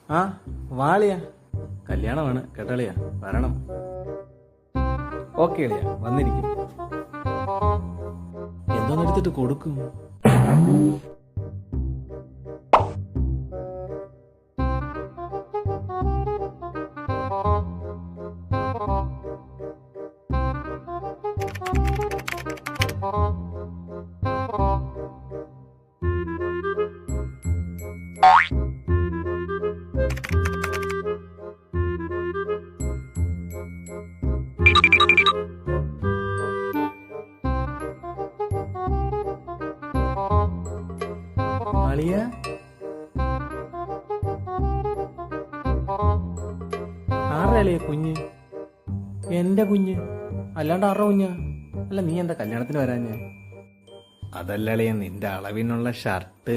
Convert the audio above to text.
ആ വാളിയാ, കല്യാണമാണ് കേട്ടളിയാ, വരണം. ഓക്കെ അളിയാ, വന്നിരിക്കും. എന്തോന്നെടുത്തിട്ട് കൊടുക്കും? അളിയ, ആരുടെ അളിയ കുഞ്ഞ്? എന്റെ കുഞ്ഞ് അല്ലാണ്ട് ആരുടെ കുഞ്ഞാ? അല്ല, നീ എന്താ കല്യാണത്തിന് വരാഞ്ഞേ? അതല്ല അളിയ, നിന്റെ അളവിനുള്ള ഷർട്ട്.